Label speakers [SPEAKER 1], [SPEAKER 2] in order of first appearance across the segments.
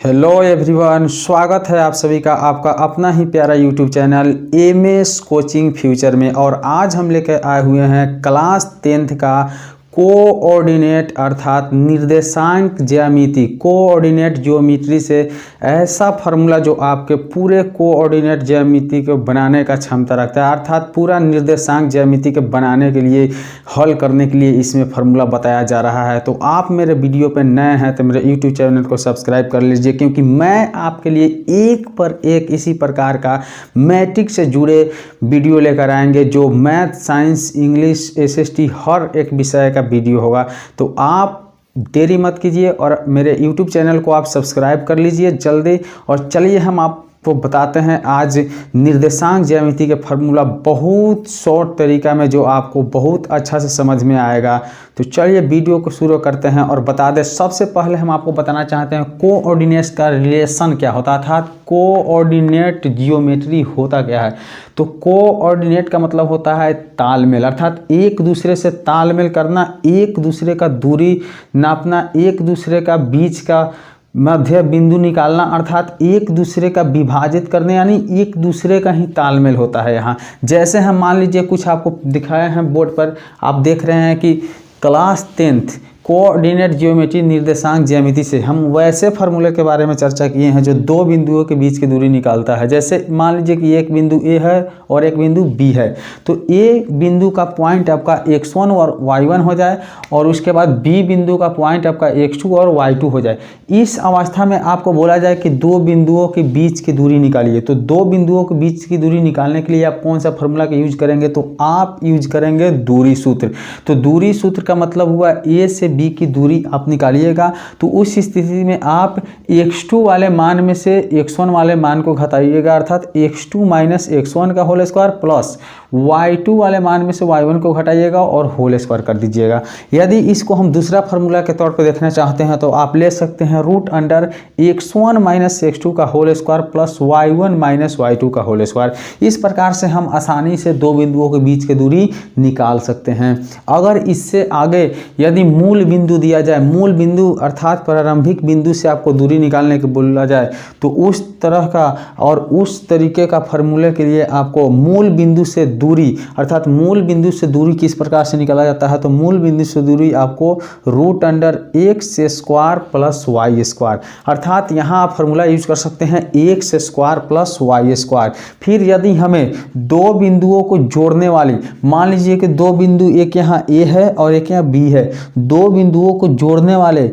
[SPEAKER 1] Hello everyone, स्वागत है आप सभी का आपका अपना ही प्यारा YouTube channel MS coaching future में। और आज हम लेकर आए हुए हैं क्लास 10th का कोऑर्डिनेट अर्थात निर्देशांक ज्यामिति, कोऑर्डिनेट ज्योमेट्री से ऐसा फार्मूला जो आपके पूरे कोऑर्डिनेट ज्यामिति को बनाने का क्षमता रखता है, अर्थात पूरा निर्देशांक ज्यामिति के बनाने के लिए, हल करने के लिए इसमें फार्मूला बताया जा रहा है। तो आप मेरे वीडियो पे नए हैं तो मेरे यूट्यूब चैनल को सब्सक्राइब कर लीजिए, क्योंकि मैं आपके लिए एक पर एक इसी प्रकार का मैट्रिक्स से जुड़े वीडियो लेकर आएंगे, जो मैथ, साइंस, इंग्लिश, एसएसटी हर एक विषय का वीडियो होगा। तो आप देरी मत कीजिए और मेरे YouTube चैनल को आप सब्सक्राइब कर लीजिए जल्दी। और चलिए हम आपको बताते हैं आज निर्देशांक ज्यामिति के फार्मूला बहुत शॉर्ट तरीका में, जो आपको बहुत अच्छा से समझ में आएगा। तो चलिए वीडियो को शुरू करते हैं और बता दें, सबसे पहले हम आपको बताना चाहते हैं कोऑर्डिनेट्स का रिलेशन क्या होता है, अर्थात कोऑर्डिनेट जियोमेट्री होता क्या है। तो कोऑर्डिनेट का मतलब होता है तालमेल, अर्थात एक दूसरे से तालमेल करना, एक दूसरे का दूरी नापना, एक दूसरे का बीच का मध्य बिंदु निकालना, अर्थात एक दूसरे का विभाजित करने, यानी एक दूसरे का ही तालमेल होता है। यहाँ जैसे हम मान लीजिए कुछ आपको दिखाए हैं बोर्ड पर, आप देख रहे हैं कि क्लास 10th कोऑर्डिनेट ज्योमेट्री निर्देशांक ज्यामिति से हम वैसे फार्मूले के बारे में चर्चा किए हैं जो दो बिंदुओं के बीच की दूरी निकालता है। जैसे मान लीजिए कि एक बिंदु ए है और एक बिंदु बी है, तो ए बिंदु का पॉइंट आपका x1 और y1 हो जाए, और उसके बाद बी बिंदु का पॉइंट आपका x2 और y2 हो जाए। इस अवस्था में आपको बोला जाए कि दो बिंदुओं के बीच की दूरी निकालिए। तो दो बिंदुओं के बीच की दूरी निकालने के लिए आप कौन सा फार्मूला का यूज करेंगे, तो आप यूज करेंगे दूरी सूत्र। तो दूरी सूत्र का मतलब हुआ ए से बी की दूरी आप निकालिएगा। तो उस स्थिति में आप x2 वाले मान में से x1 वाले मान को घटाइएगा, अर्थात x2 माइनस x1 का होल स्क्वायर प्लस y2 वाले मान में से y1 को घटाइएगा और होल स्क्वायर कर दीजिएगा। यदि इसको हम दूसरा फार्मूला के तौर पर देखना चाहते हैं तो आप ले सकते हैं root under x1 minus x2 का whole square plus y1 minus y2 का होल स्क्वायर। इस प्रकार से हम आसानी से दो बिंदुओं के बीच की दूरी निकाल सकते हैं। अगर इससे आगे यदि मूल बिंदु दिया जाए, मूल बिंदु अर्थात प्रारंभिक बिंदु से आपको दूरी निकालने को बोला जाए, तो उस तरह का और उस तरीके का फार्मूले के लिए आपको मूल बिंदु से दूरी, अर्थात मूल बिंदु से दूरी किस प्रकार से निकाला जाता है, तो मूल बिंदु से दूरी आपको root under x square plus y square, अर्थात यहाँ आप फार्मूला यूज कर सकते हैं x square plus y square. फिर यदि हमें दो बिंदुओं को जोड़ने वाली, मान लीजिए कि दो बिंदु, एक यहाँ a है और एक यहाँ b है, दो बिंदुओं को जोड़ने वाले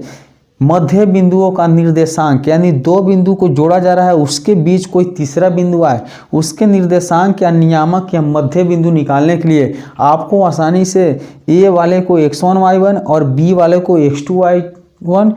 [SPEAKER 1] मध्य बिंदुओं का निर्देशांक, यानी दो बिंदु को जोड़ा जा रहा है, उसके बीच कोई तीसरा बिंदु आए, उसके निर्देशांक या नियामक या मध्य बिंदु निकालने के लिए आपको आसानी से ए वाले को x1 y1 और बी वाले को x2 y1,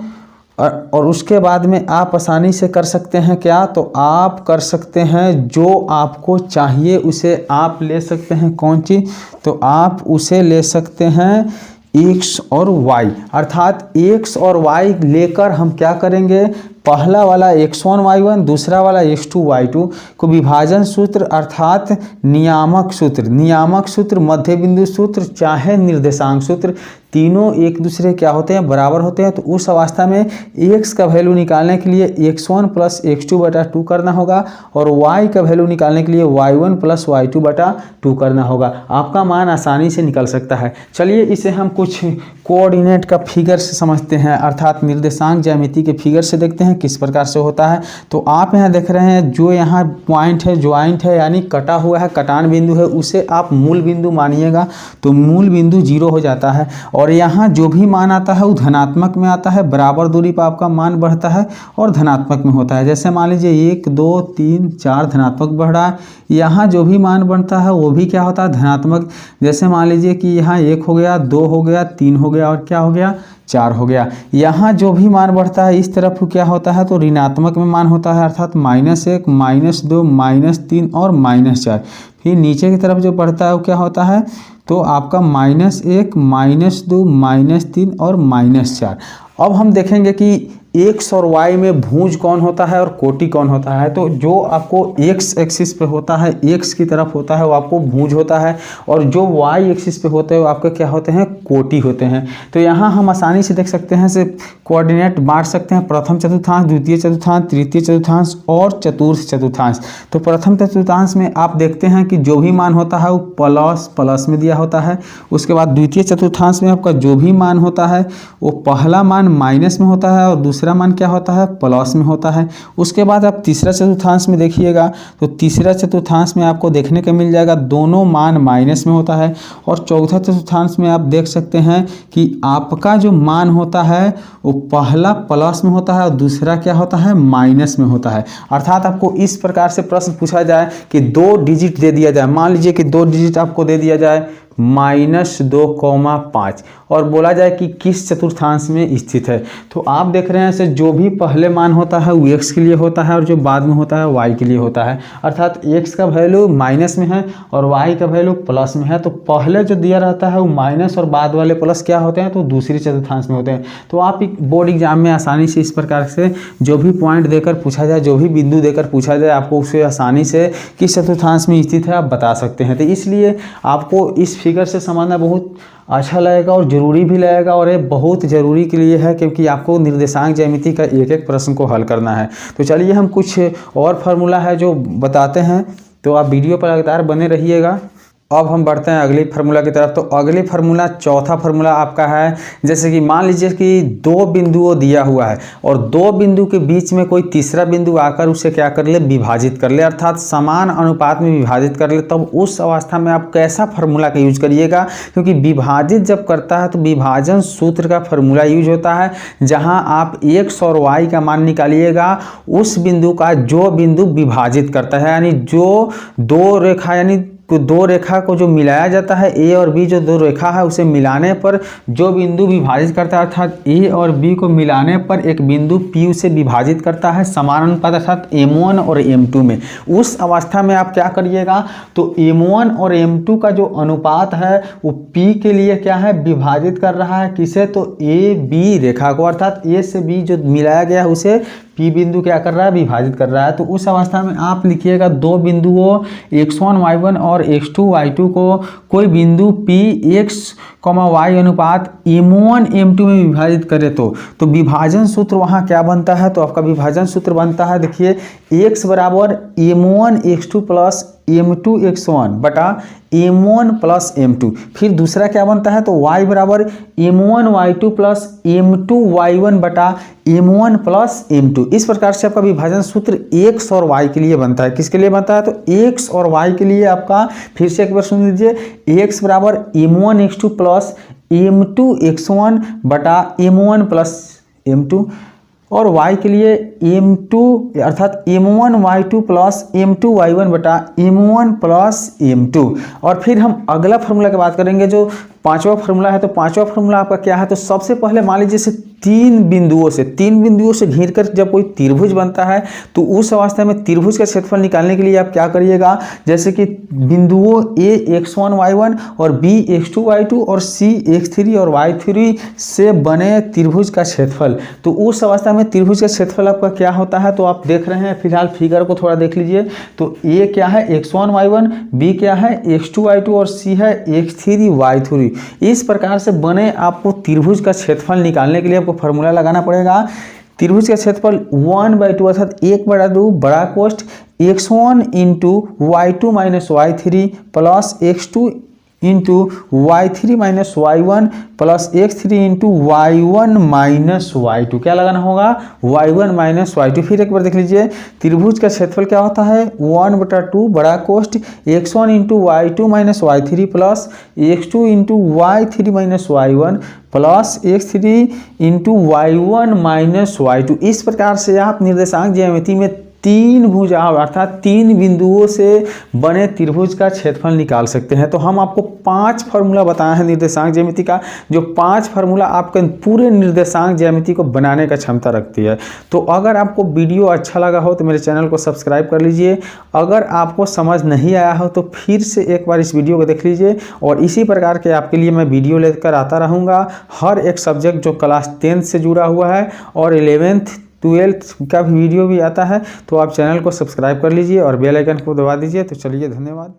[SPEAKER 1] और उसके बाद में आप आसानी से कर सकते हैं क्या, तो आप कर सकते हैं जो आपको चाहिए उसे आप ले सकते हैं। कौन चीज़, तो आप उसे ले सकते हैं x और y, अर्थात x और y लेकर हम क्या करेंगे, पहला वाला x1 y1, दूसरा वाला x2 y2 को विभाजन सूत्र अर्थात नियामक सूत्र, नियामक सूत्र, मध्य बिंदु सूत्र, चाहे निर्देशांक सूत्र, तीनों एक दूसरे क्या होते हैं, बराबर होते हैं। तो उस अवस्था में x का वैल्यू निकालने के लिए x1 प्लस x2 बटा 2 करना होगा, और y का वैल्यू निकालने के लिए y1 प्लस y2 बटा 2 करना होगा। आपका मान आसानी से निकल सकता है। चलिए इसे हम कुछ कोऑर्डिनेट का फिगर से समझते हैं, अर्थात निर्देशांक ज्यामिति के फिगर से देखते हैं किस प्रकार से होता है। तो आप यहाँ देख रहे हैं जो यहाँ पॉइंट है, ज्वाइंट है, यानी कटा हुआ है, कटान बिंदु है, उसे आप मूल बिंदु मानिएगा। तो मूल बिंदु 0 हो जाता है, और यहाँ जो भी मान आता है वो धनात्मक में आता है, बराबर दूरी पर आपका मान बढ़ता है और धनात्मक में होता है। जैसे मान लीजिए 1 2 3 4 धनात्मक बढ़ रहा है, यहाँ जो भी मान बनता है वो भी क्या होता है, धनात्मक। जैसे मान लीजिए कि यहाँ 1 हो गया, 2 हो गया, 3 हो गया और क्या हो गया, 4 हो गया। यहाँ जो भी मान बढ़ता है इस तरफ क्या होता है, तो ऋणात्मक में मान होता है, अर्थात -1 -2 -3 और -4। फिर नीचे की तरफ जो बढ़ता है वो क्या होता है, तो आपका -1 -2 -3 और -4। अब हम देखेंगे कि एक्स और वाई में भुज कौन होता है और कोटि कौन होता है। तो जो आपको एक्स एक्सिस पे होता है, एक्स की तरफ होता है, वो आपको भुज होता है, और जो वाई एक्सिस पे होते हैं वो आपके क्या होते हैं, कोटि होते हैं। तो यहाँ हम आसानी से देख सकते हैं, से कोऑर्डिनेट बांट सकते हैं, प्रथम चतुर्थांश, द्वितीय चतुर्थांश, तृतीय चतुर्थांश और चतुर्थ चतुर्थांश। तो प्रथम चतुर्थांश में आप देखते हैं कि जो भी मान होता है वो प्लस प्लस में दिया होता है। उसके बाद द्वितीय चतुर्थांश में आपका जो भी मान होता है वो पहला मान माइनस में होता है और दूसरा मान क्या होता है, प्लस में होता है। उसके बाद आप तीसरा चतुर्थांश में देखिएगा तो तीसरा चतुर्थांश में आपको देखने को मिल जाएगा दोनों मान माइनस में होता है। और चौथा चतुर्थांश में आप देख सकते हैं कि आपका जो मान होता है वो पहला प्लस में होता है और दूसरा क्या होता है, माइनस में होता है। अर्थात आपको इस प्रकार से प्रश्न पूछा जाए कि 2 डिजिट दे दिया जाए, मान लीजिए कि 2 डिजिट आपको दे दिया जाए -2,5 और बोला जाए कि किस चतुर्थांश में स्थित है। तो आप देख रहे हैं से जो भी पहले मान होता है वो x के लिए होता है और जो बाद में होता है y के लिए होता है। अर्थात x का वैल्यू माइनस में है और y का वैल्यू प्लस में है। तो पहले जो दिया रहता है वो माइनस और बाद वाले प्लस क्या होते हैं, तो दूसरी चतुर्थांश में होते हैं। तो आप बोर्ड एग्जाम में आसानी से इस प्रकार से जो भी पॉइंट देकर पूछा जाए, जो भी बिंदु देकर पूछा जाए, आपको उसे आसानी से किस चतुर्थांश में स्थित है आप बता सकते हैं। तो इसलिए आपको इस फिगर से समझना बहुत अच्छा लगेगा और ज़रूरी भी लगेगा, और ये बहुत ज़रूरी के लिए है क्योंकि आपको निर्देशांक ज्यामिति का एक एक प्रश्न को हल करना है। तो चलिए हम कुछ और फार्मूला है जो बताते हैं, तो आप वीडियो पर लगातार बने रहिएगा। अब हम बढ़ते हैं अगली फार्मूला की तरफ। तो अगली फार्मूला, चौथा फार्मूला आपका है, जैसे कि मान लीजिए कि 2 बिंदुओं दिया हुआ है और 2 बिंदु के बीच में कोई तीसरा बिंदु आकर उसे क्या कर ले, विभाजित कर ले, अर्थात समान अनुपात में विभाजित कर ले। तब उस अवस्था में आप कैसा फार्मूला का यूज करिएगा, क्योंकि विभाजित जब करता है तो विभाजन सूत्र का फार्मूला यूज होता है, जहाँ आप x और y का मान निकालिएगा उस बिंदु का जो बिंदु विभाजित करता है, यानी जो 2 रेखा, यानी 2 रेखा को जो मिलाया जाता है, ए और बी जो 2 रेखा है उसे मिलाने पर जो बिंदु विभाजित करता है, अर्थात ए और बी को मिलाने पर एक बिंदु पी उसे विभाजित करता है समान अनुपात अर्थात m1 और m2 में। उस अवस्था में आप क्या करिएगा, तो m1 और m2 का जो अनुपात है वो p के लिए क्या है, विभाजित कर रहा है किसे, तो ए बी रेखा को, अर्थात ए से बी जो मिलाया गया है उसे P बिंदु क्या कर रहा है, विभाजित कर रहा है। तो उस अवस्था में आप लिखिएगा 2 बिंदुओं x1 y1 और x2 y2 को कोई बिंदु P x, y अनुपात m1 m2 में विभाजित करे तो विभाजन सूत्र वहाँ क्या बनता है, तो आपका विभाजन सूत्र बनता है, देखिए x बराबर m1 x2 plus m2 x1 बटा m1 प्लस m2। फिर दूसरा क्या बनता है, तो y बराबर m1 y2 plus m2 y1 बटा m1 प्लस m2। इस प्रकार से आपका विभाजन सूत्र x और y के लिए बनता है। किसके लिए बनता है, तो x और y के लिए आपका, फिर से एक बार सुन लीजिए, x बराबर m1 x2 plus m2 x1 बटा m1 प्लस m2, और y के लिए m2 अर्थात m1 y2 plus m2 y1 बटा m1 प्लस m2। और फिर हम अगला फार्मूला की बात करेंगे जो 5वां फार्मूला है। तो 5वां फार्मूला आपका क्या है, तो सबसे पहले मान लीजिए से 3 बिंदुओं से घिर कर जब कोई त्रिभुज बनता है तो उस अवस्था में त्रिभुज का क्षेत्रफल निकालने के लिए आप क्या करिएगा, जैसे कि बिंदुओं a x1 y1 और b x2 y2 और c x3 और y3 से बने त्रिभुज का क्षेत्रफल। तो उस अवस्था में त्रिभुज का क्षेत्रफल आपका क्या होता है, तो आप देख रहे हैं, फिलहाल फिगर को थोड़ा देख लीजिए। तो a क्या है x1 y1, b क्या है x2 y2 और c है x3 y3। इस प्रकार से बने आपको त्रिभुज का क्षेत्रफल निकालने के लिए आपको फार्मूला लगाना पड़ेगा। त्रिभुज का क्षेत्रफल 1/2 अर्थात 1/2 बड़ा कोष्ठ x1 into y2 minus y3 plus x2 into y3 minus y1 plus x3 into y1 minus y2। क्या लगाना होगा, y1 माइनस y2। फिर एक बार देख लीजिए, त्रिभुज का क्षेत्रफल क्या होता है, 1/2 बड़ा कोष्ठ x1 into y2 minus y3 plus x2 into y3 minus y1 plus x3 into y1 minus y2। इस प्रकार से आप निर्देशांक ज्यामिति में तीन भुजा अर्थात तीन बिंदुओं से बने त्रिभुज का क्षेत्रफल निकाल सकते हैं। तो हम आपको 5 फार्मूला बताए हैं निर्देशांक ज्यामिति का, जो 5 फार्मूला आपके पूरे निर्देशांक ज्यामिति को बनाने का क्षमता रखती है। तो अगर आपको वीडियो अच्छा लगा हो तो मेरे चैनल को सब्सक्राइब कर लीजिए। अगर आपको समझ नहीं आया हो तो फिर से एक बार इस वीडियो को देख लीजिए, और इसी प्रकार के आपके लिए मैं वीडियो लेकर आता रहूँगा। हर एक सब्जेक्ट जो क्लास 10th से जुड़ा हुआ है और 11th 12th का भी वीडियो भी आता है, तो आप चैनल को सब्सक्राइब कर लीजिए और बेल आइकन को दबा दीजिए। तो चलिए, धन्यवाद।